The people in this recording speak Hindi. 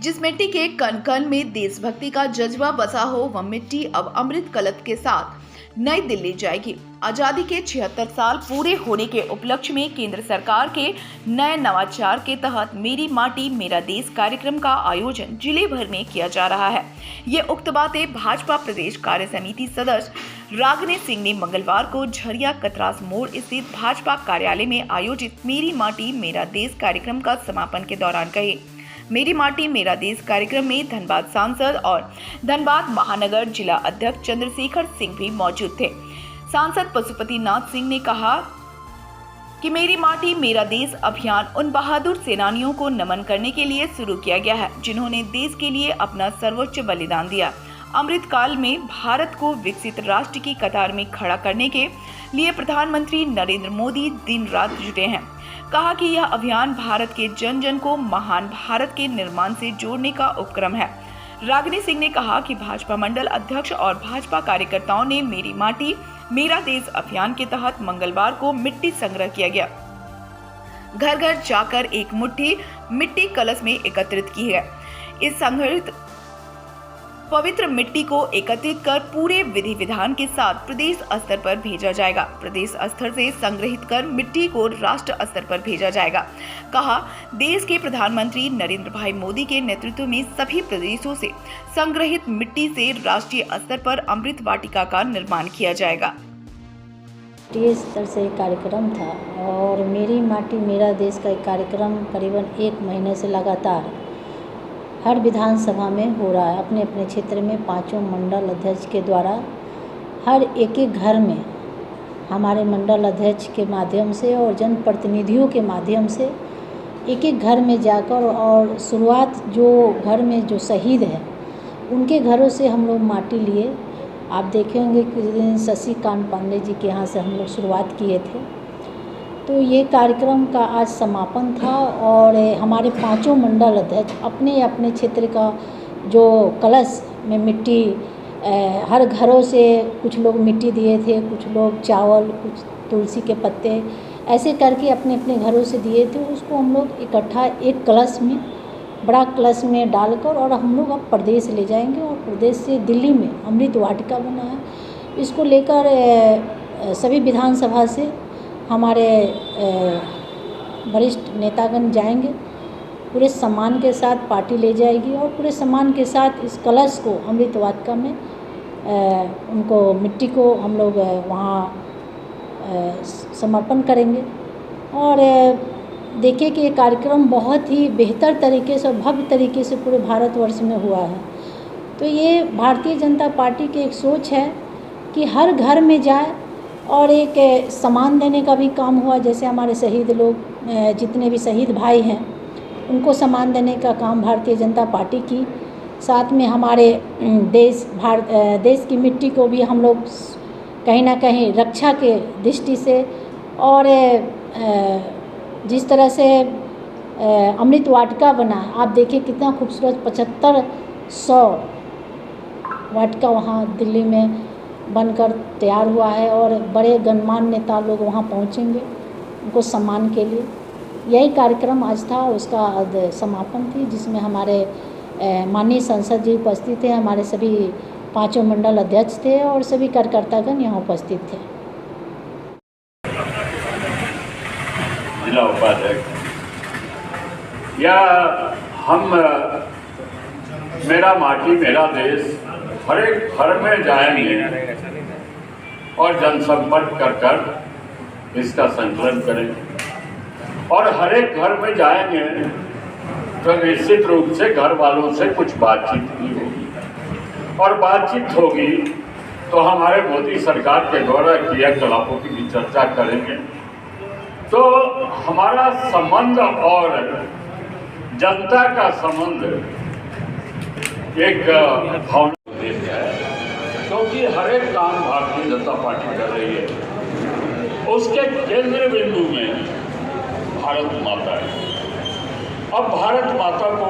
जिस मिट्टी के कण कण में देशभक्ति का जज्बा बसा हो, वह मिट्टी अब अमृत कलश के साथ नई दिल्ली जाएगी। आजादी के 76 साल पूरे होने के उपलक्ष्य में केंद्र सरकार के नए नवाचार के तहत मेरी माटी मेरा देश कार्यक्रम का आयोजन जिले भर में किया जा रहा है। ये उक्त बातें भाजपा प्रदेश कार्य समिति सदस्य रागिनी सिंह ने मंगलवार को झरिया कतरास मोड़ स्थित भाजपा कार्यालय में आयोजित मेरी माटी मेरा देश कार्यक्रम का समापन के दौरान कही। मेरी माटी मेरा देश कार्यक्रम में धनबाद सांसद और धनबाद महानगर जिला अध्यक्ष चंद्रशेखर सिंह भी मौजूद थे। सांसद पशुपति नाथ सिंह ने कहा कि मेरी माटी मेरा देश अभियान उन बहादुर सेनानियों को नमन करने के लिए शुरू किया गया है जिन्होंने देश के लिए अपना सर्वोच्च बलिदान दिया। अमृत काल में भारत को विकसित राष्ट्र की कतार में खड़ा करने के लिए प्रधानमंत्री नरेंद्र मोदी दिन रात जुटे हैं। कहा कि यह अभियान भारत के जन जन को महान भारत के निर्माण से जोड़ने का उपक्रम है। रागिनी सिंह ने कहा कि भाजपा मंडल अध्यक्ष और भाजपा कार्यकर्ताओं ने मेरी माटी मेरा देश अभियान के तहत मंगलवार को मिट्टी संग्रह किया गया। घर घर जाकर एक मुट्ठी मिट्टी कलश में एकत्रित की है। इस संग्रहित पवित्र मिट्टी को एकत्रित कर पूरे विधि विधान के साथ प्रदेश स्तर पर भेजा जाएगा। प्रदेश स्तर से संग्रहित कर मिट्टी को राष्ट्र स्तर पर भेजा जाएगा। कहा, देश के प्रधानमंत्री नरेंद्र भाई मोदी के नेतृत्व में सभी प्रदेशों से संग्रहित मिट्टी से राष्ट्रीय स्तर पर अमृत वाटिका का निर्माण किया जाएगा। राष्ट्रीय स्तर से एक कार्यक्रम था और मेरी माटी मेरा देश का एक कार्यक्रम करीबन 1 महीने से लगातार हर विधानसभा में हो रहा है। अपने अपने क्षेत्र में पांचों मंडल अध्यक्ष के द्वारा हर एक घर में हमारे मंडल अध्यक्ष के माध्यम से और जनप्रतिनिधियों के माध्यम से एक घर में जाकर और शुरुआत जो घर में जो शहीद है उनके घरों से हम लोग माटी लिए। आप देखे होंगे कि शशिकांत पांडे जी के यहाँ से हम लोग शुरुआत किए थे। तो ये कार्यक्रम का आज समापन था और हमारे पांचों मंडल अध्यक्ष अपने अपने क्षेत्र का जो कलश में मिट्टी हर घरों से कुछ लोग मिट्टी दिए थे, कुछ लोग चावल, कुछ तुलसी के पत्ते, ऐसे करके अपने अपने घरों से दिए थे। उसको हम लोग इकट्ठा एक कलश में, बड़ा कलश में डालकर और हम लोग अब प्रदेश ले जाएंगे और प्रदेश से दिल्ली में अमृत वाटिका बना है। इसको लेकर सभी विधानसभा से हमारे वरिष्ठ नेतागण जाएंगे। पूरे सम्मान के साथ पार्टी ले जाएगी और पूरे सम्मान के साथ इस कलश को अमृत वाटिका में उनको मिट्टी को हम लोग वहाँ समर्पण करेंगे। और देखिए कि ये कार्यक्रम बहुत ही बेहतर तरीके से और भव्य तरीके से पूरे भारतवर्ष में हुआ है। तो ये भारतीय जनता पार्टी की एक सोच है कि हर घर में जाए और एक सम्मान देने का भी काम हुआ। जैसे हमारे शहीद लोग जितने भी शहीद भाई हैं उनको सम्मान देने का काम भारतीय जनता पार्टी की। साथ में हमारे देश की मिट्टी को भी हम लोग कहीं ना कहीं रक्षा के दृष्टि से और जिस तरह से अमृत वाटिका बना, आप देखिए कितना खूबसूरत 7500 वाटिका वहाँ दिल्ली में बनकर तैयार हुआ है और बड़े गणमान्य नेता लोग वहाँ पहुँचेंगे उनको सम्मान के लिए। यही कार्यक्रम आज था, उसका आज समापन थी जिसमें हमारे माननीय सांसद जी उपस्थित थे, हमारे सभी पांचों मंडल अध्यक्ष थे और सभी कार्यकर्तागण यहाँ उपस्थित थे। जिला उपाध्यक्ष या हम मेरा माटी मेरा देश हर एक घर में जाएंगे और जनसंपर्क कर इसका संकलन करेंगे और हर एक घर में जाएंगे तो निश्चित रूप से घर वालों से कुछ बातचीत भी होगी और बातचीत होगी तो हमारे मोदी सरकार के द्वारा क्रियाकलापों की भी चर्चा करेंगे। तो हमारा संबंध और जनता का संबंध एक भावना है, क्योंकि हर एक काम भारतीय जनता पार्टी कर रही है उसके केंद्र बिंदु में भारत माता है। अब भारत माता को